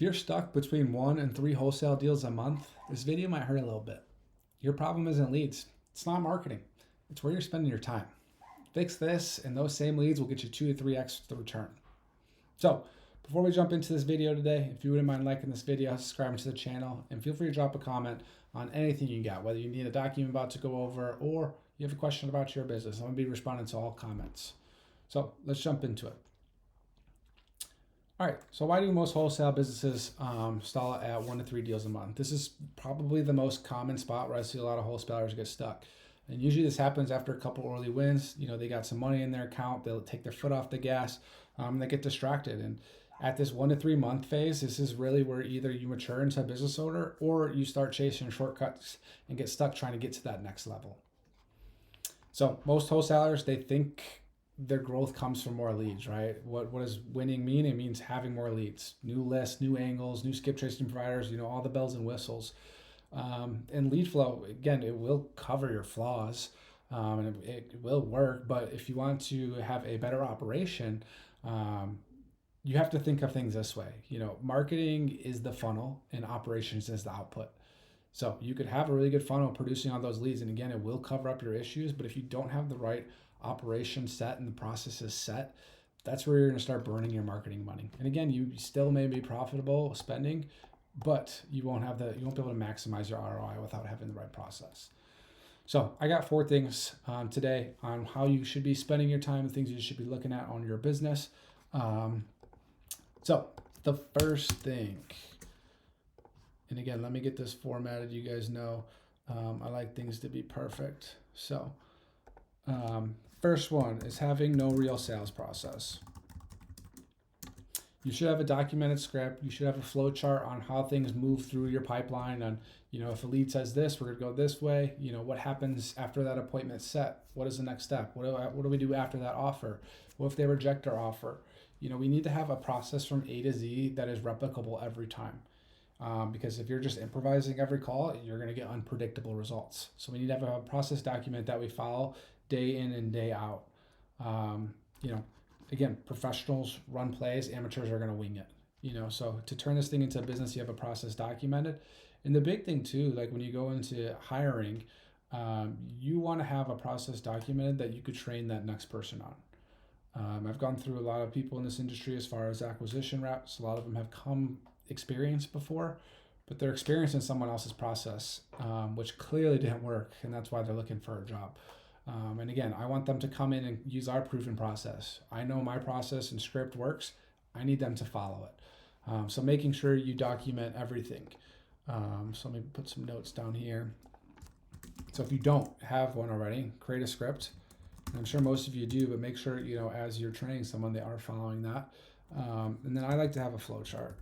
If you're stuck between 1 and 3 wholesale deals a month, this video might hurt a little bit. Your problem isn't leads. It's not marketing. It's where you're spending your time. Fix this and those same leads will get you 2 to 3x the return. So before we jump into this video today, if you wouldn't mind liking this video, subscribing to the channel, and feel free to drop a comment on anything you got, whether you need a document about to go over or you have a question about your business. I'm going to be responding to all comments. So let's jump into it. All right, so why do most wholesale businesses stall at 1 to 3 deals a month? This is probably the most common spot where I see a lot of wholesalers get stuck. And usually this happens after a couple early wins. You know, they got some money in their account, they'll take their foot off the gas, they get distracted. And at this 1 to 3 month phase, this is really where either you mature into a business owner or you start chasing shortcuts and get stuck trying to get to that next level. So most wholesalers, they think their growth comes from more leads, right? What does winning mean? It means having more leads, new lists, new angles, new skip tracing providers, all the bells and whistles. And lead flow, again, it will cover your flaws and it will work. But if you want to have a better operation, you have to think of things this way. Marketing is the funnel and operations is the output. So you could have a really good funnel producing on those leads. And again, it will cover up your issues. But if you don't have the right operation set and the process is set, that's where you're going to start burning your marketing money. And again, you still may be profitable spending, but you won't be able to maximize your ROI without having the right process. So I got 4 things today on how you should be spending your time and things you should be looking at on your business. So the first thing, and again, let me get this formatted. You guys know I like things to be perfect. So first one is having no real sales process. You should have a documented script. You should have a flow chart on how things move through your pipeline. And, if a lead says this, we're going to go this way. What happens after that appointment's set? What is the next step? What do we do after that offer? What if they reject our offer? We need to have a process from A to Z that is replicable every time. Because if you're just improvising every call, you're going to get unpredictable results. So we need to have a process document that we follow day in and day out. Again, professionals run plays, amateurs are going to wing it. So to turn this thing into a business, you have a process documented. And the big thing too, like when you go into hiring, you want to have a process documented that you could train that next person on. I've gone through a lot of people in this industry as far as acquisition reps. A lot of them have come experienced before, but they're experiencing someone else's process, which clearly didn't work. And that's why they're looking for a job. And again, I want them to come in and use our proven process. I know my process and script works. I need them to follow it. So making sure you document everything. So let me put some notes down here. So if you don't have one already, create a script. I'm sure most of you do, but make sure, as you're training someone, they are following that. And then I like to have a flow chart.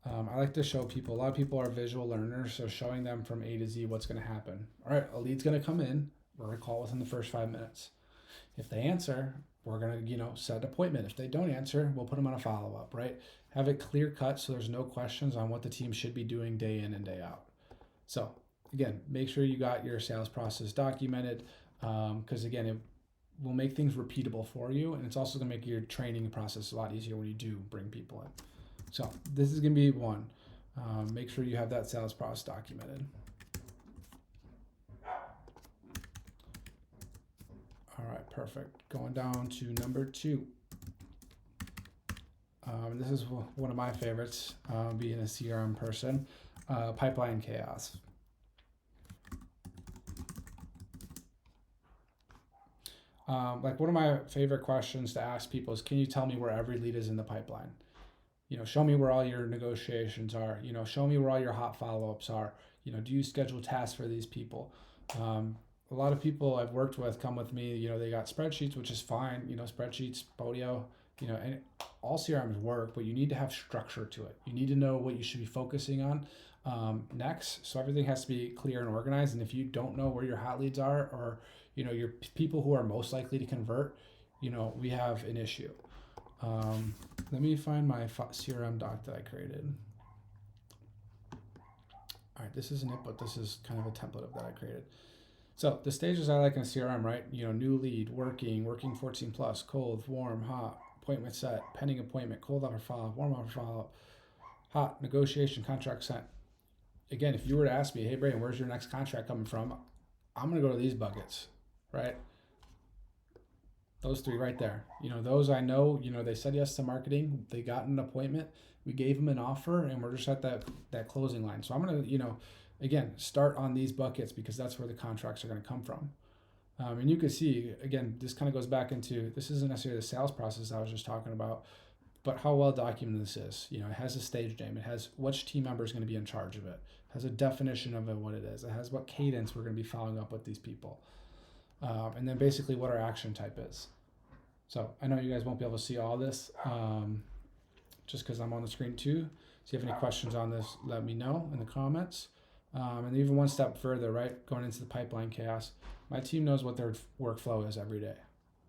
I like to show people, a lot of people are visual learners, so showing them from A to Z what's going to happen. All right, a lead's going to come in. We're going to call within the first 5 minutes. If they answer, we're going to, set an appointment. If they don't answer, we'll put them on a follow-up, right? Have it clear cut so there's no questions on what the team should be doing day in and day out. So again, make sure you got your sales process documented because again, it will make things repeatable for you. And it's also going to make your training process a lot easier when you do bring people in. So this is going to be one. Make sure you have that sales process documented. All right, perfect. Going down to number 2. This is one of my favorites, being a CRM person, pipeline chaos. Like one of my favorite questions to ask people is, can you tell me where every lead is in the pipeline? Show me where all your negotiations are. Show me where all your hot follow-ups are. Do you schedule tasks for these people? A lot of people I've worked with come with me, they got spreadsheets, which is fine, spreadsheets, Podio, and all CRMs work, but you need to have structure to it. You need to know what you should be focusing on next. So everything has to be clear and organized. And if you don't know where your hot leads are, or, your people who are most likely to convert, we have an issue. Let me find my CRM doc that I created. All right, this isn't it, but this is kind of a template of that I created. So the stages I like in a CRM, right? New lead, working 14 plus, cold, warm, hot, appointment set, pending appointment, cold offer follow-up, warm offer follow-up. hot, negotiation, contract sent. Again, if you were to ask me, hey, Brayden, where's your next contract coming from? I'm going to go to these buckets, right? Those three right there. Those I know, they said yes to marketing. They got an appointment. We gave them an offer, and we're just at that closing line. So I'm going to, again, start on these buckets because that's where the contracts are going to come from. And you can see, again, this kind of goes back into, this isn't necessarily the sales process I was just talking about, but how well documented this is. It has a stage name. It has which team member is going to be in charge of it. It has a definition of it, what it is. It has what cadence we're going to be following up with these people. And then basically what our action type is. So I know you guys won't be able to see all this just because I'm on the screen too. So if you have any questions on this, let me know in the comments. And even one step further, right, going into the pipeline chaos, my team knows what their workflow is every day.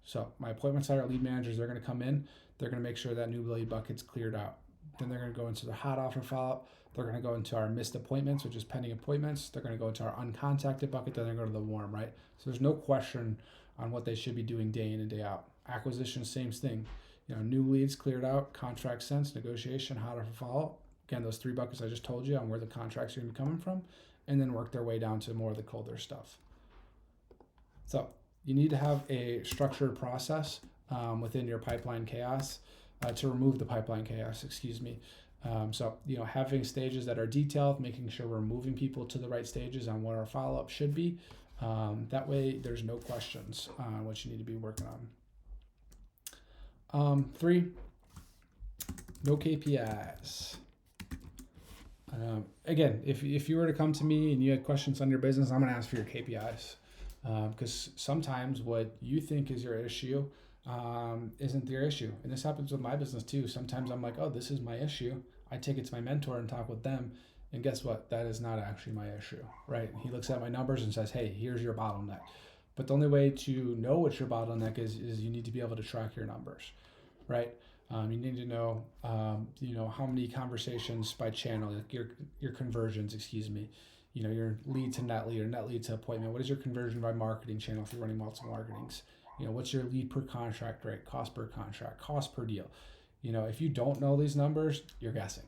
So my appointment setter, lead managers, they're going to come in. They're going to make sure that new lead bucket's cleared out. Then they're going to go into the hot offer follow-up. They're going to go into our missed appointments, which is pending appointments. They're going to go into our uncontacted bucket. Then they're going to go to the warm, right? So there's no question on what they should be doing day in and day out. Acquisition, same thing. New leads cleared out, contract sense, negotiation, hot offer follow-up. Again, those three buckets I just told you on where the contracts are going to be coming from, and then work their way down to more of the colder stuff. So you need to have a structured process within your pipeline chaos to remove the pipeline chaos, So, having stages that are detailed, making sure we're moving people to the right stages on what our follow-up should be. That way there's no questions on what you need to be working on. 3, no KPIs. Again, if you were to come to me and you had questions on your business, I'm going to ask for your KPIs. Because sometimes what you think is your issue isn't your issue. And this happens with my business too. Sometimes I'm like, oh, this is my issue. I take it to my mentor and talk with them. And guess what? That is not actually my issue, right? He looks at my numbers and says, hey, here's your bottleneck. But the only way to know what your bottleneck is you need to be able to track your numbers, right? You need to know, how many conversations by channel, like your conversions, your lead to net lead or net lead to appointment. What is your conversion by marketing channel if you're running multiple marketings? What's your lead per contract rate, cost per contract, cost per deal? If you don't know these numbers, you're guessing.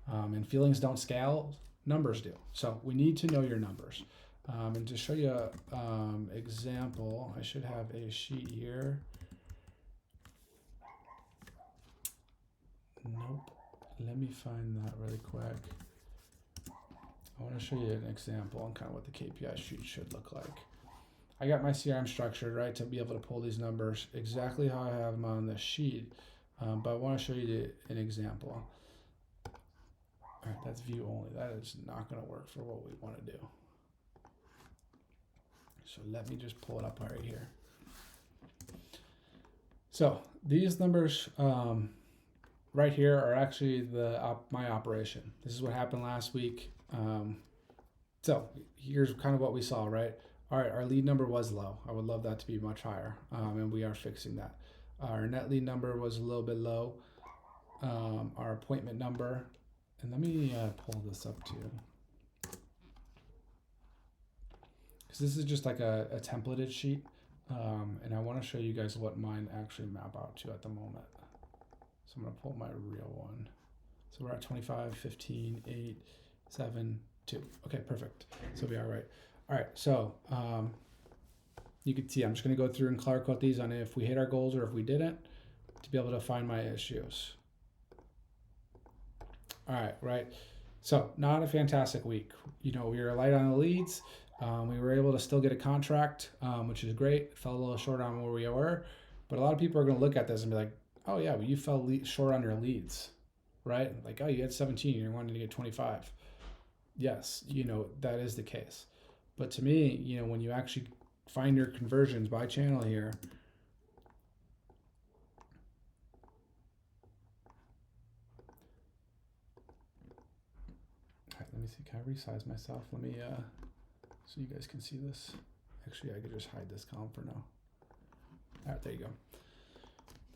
And feelings don't scale, numbers do. So we need to know your numbers. And to show you an example, I should have a sheet here. Nope. Let me find that really quick. I want to show you an example on kind of what the KPI sheet should look like. I got my CRM structured, right, to be able to pull these numbers exactly how I have them on the sheet. But I want to show you an example. All right, that's view only. That is not going to work for what we want to do. So let me just pull it up right here. So these numbers right here are actually my operation. This is what happened last week. So here's kind of what we saw, right? All right, our lead number was low. I would love that to be much higher, and we are fixing that. Our net lead number was a little bit low. Our appointment number, and let me pull this up too. Because this is just like a templated sheet, and I want to show you guys what mine actually map out to at the moment. So I'm going to pull my real one. So we're at 25, 15, 8, 7, 2. Okay, perfect. So we are right. All right, so you can see I'm just going to go through and color code these on if we hit our goals or if we didn't to be able to find my issues. All right, right. So not a fantastic week. We were light on the leads. We were able to still get a contract, which is great. Fell a little short on where we were. But a lot of people are going to look at this and be like, oh, yeah, well, you fell short on your leads, right? Like, oh, you had 17, you're wanting to get 25. Yes, that is the case. But to me, when you actually find your conversions by channel here, all right, let me see, can I resize myself? Let me, so you guys can see this. Actually, I could just hide this column for now. All right, there you go.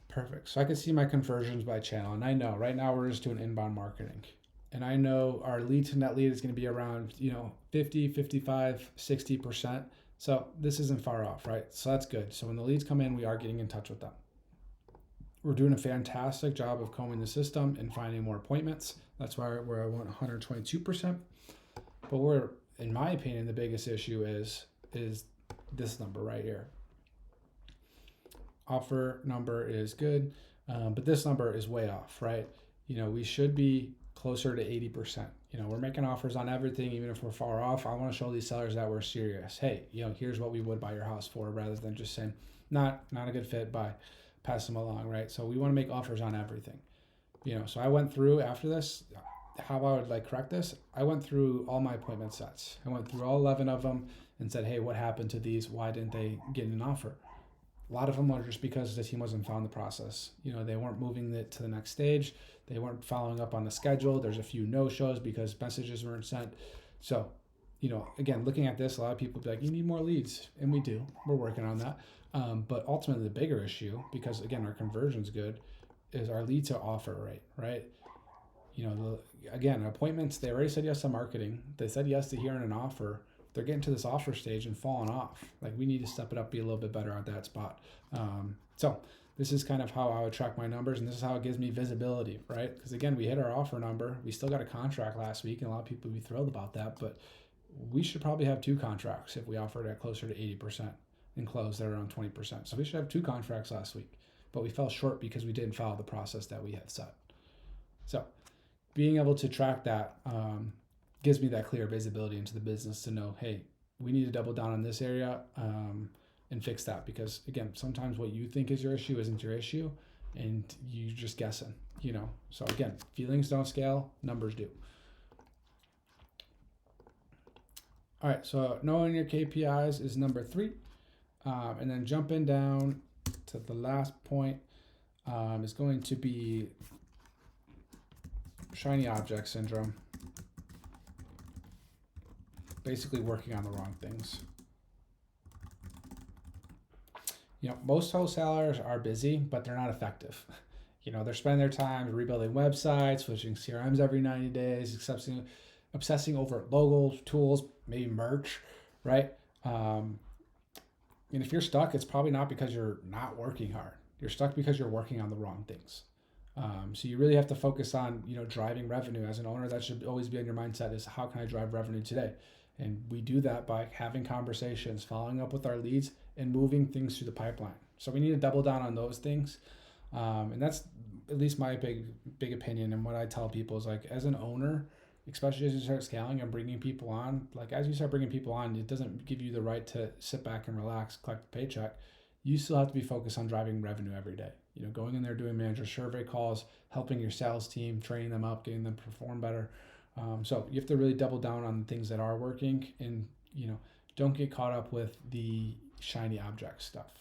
Perfect. So I can see my conversions by channel. And I know right now we're just doing inbound marketing. And I know our lead to net lead is going to be around, 50, 55, 60%. So this isn't far off, right? So that's good. So when the leads come in, we are getting in touch with them. We're doing a fantastic job of combing the system and finding more appointments. That's why we're at 122%. But we're, in my opinion, the biggest issue is this number right here. Offer number is good, but this number is way off, right? We should be closer to 80%. We're making offers on everything, even if we're far off. I want to show these sellers that we're serious. Hey, here's what we would buy your house for, rather than just saying, not a good fit, buy, pass them along, right? So we want to make offers on everything. So I went through after this, how I would correct this. I went through all my appointment sets. I went through all 11 of them and said, hey, what happened to these? Why didn't they get an offer? A lot of them were just because the team wasn't following the process. They weren't moving it to the next stage. They weren't following up on the schedule. There's a few no-shows because messages weren't sent. So, again, looking at this, a lot of people be like, you need more leads. And we do. We're working on that. But ultimately, the bigger issue, because, again, our conversion's good, is our lead to offer rate, right? Again, appointments, they already said yes to marketing. They said yes to hearing an offer. They're getting to this offer stage and falling off. We need to step it up, be a little bit better at that spot. So this is kind of how I would track my numbers, and this is how it gives me visibility, right? Because again, we hit our offer number. We still got a contract last week, and a lot of people would be thrilled about that, but we should probably have 2 contracts if we offered at closer to 80% and closed at around 20%. So we should have 2 contracts last week, but we fell short because we didn't follow the process that we had set. So being able to track that gives me that clear visibility into the business to know, hey, we need to double down on this area and fix that. Because again, sometimes what you think is your issue isn't your issue, and you're just guessing, So again, feelings don't scale, numbers do. All right, so knowing your KPIs is number 3. And then jumping down to the last point is going to be shiny object syndrome. Basically working on the wrong things. Most wholesalers are busy, but they're not effective. They're spending their time rebuilding websites, switching CRMs every 90 days, obsessing over logos, tools, maybe merch, right? And if you're stuck, it's probably not because you're not working hard. You're stuck because you're working on the wrong things. So you really have to focus on, driving revenue. As an owner, that should always be on your mindset, is how can I drive revenue today? And we do that by having conversations, following up with our leads, and moving things through the pipeline. So we need to double down on those things. And that's at least my big opinion. And what I tell people is, as an owner, especially as you start scaling and bringing people on, as you start bringing people on, it doesn't give you the right to sit back and relax, collect a paycheck. You still have to be focused on driving revenue every day. Going in there, doing manager survey calls, helping your sales team, training them up, getting them to perform better. So you have to really double down on the things that are working, and don't get caught up with the shiny object stuff.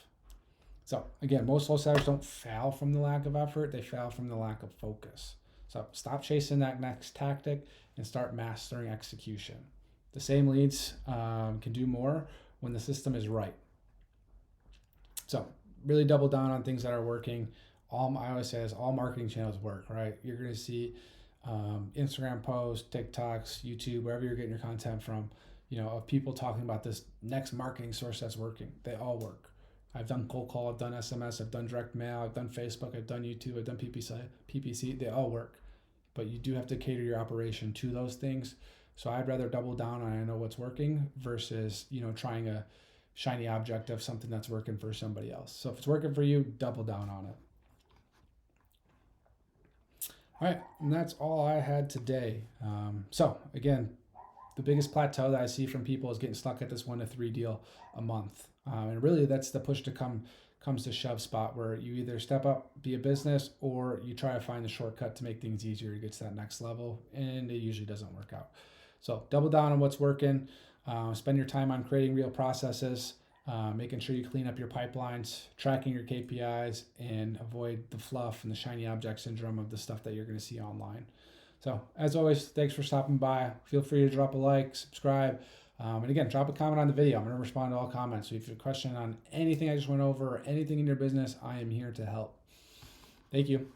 So again, most wholesalers don't fail from the lack of effort, they fail from the lack of focus. So stop chasing that next tactic and start mastering execution. The same leads can do more when the system is right. So really double down on things that are working. I always say is all marketing channels work, right? You're going to see Instagram posts, TikToks, YouTube, wherever you're getting your content from, of people talking about this next marketing source that's working. They all work. I've done cold call, I've done SMS, I've done direct mail, I've done Facebook, I've done YouTube, I've done PPC. They all work. But you do have to cater your operation to those things. So I'd rather double down on I know what's working versus, trying a shiny object of something that's working for somebody else. So if it's working for you, double down on it. All right, and that's all I had today. So again, the biggest plateau that I see from people is getting stuck at this 1 to 3 deal a month. And really that's the push to comes to shove spot where you either step up, be a business, or you try to find the shortcut to make things easier to get to that next level. And it usually doesn't work out. So double down on what's working. Spend your time on creating real processes, making sure you clean up your pipelines, tracking your KPIs, and avoid the fluff and the shiny object syndrome of the stuff that you're going to see online. So as always, thanks for stopping by. Feel free to drop a like, subscribe, and again, drop a comment on the video. I'm going to respond to all comments. So if you have a question on anything I just went over or anything in your business, I am here to help. Thank you.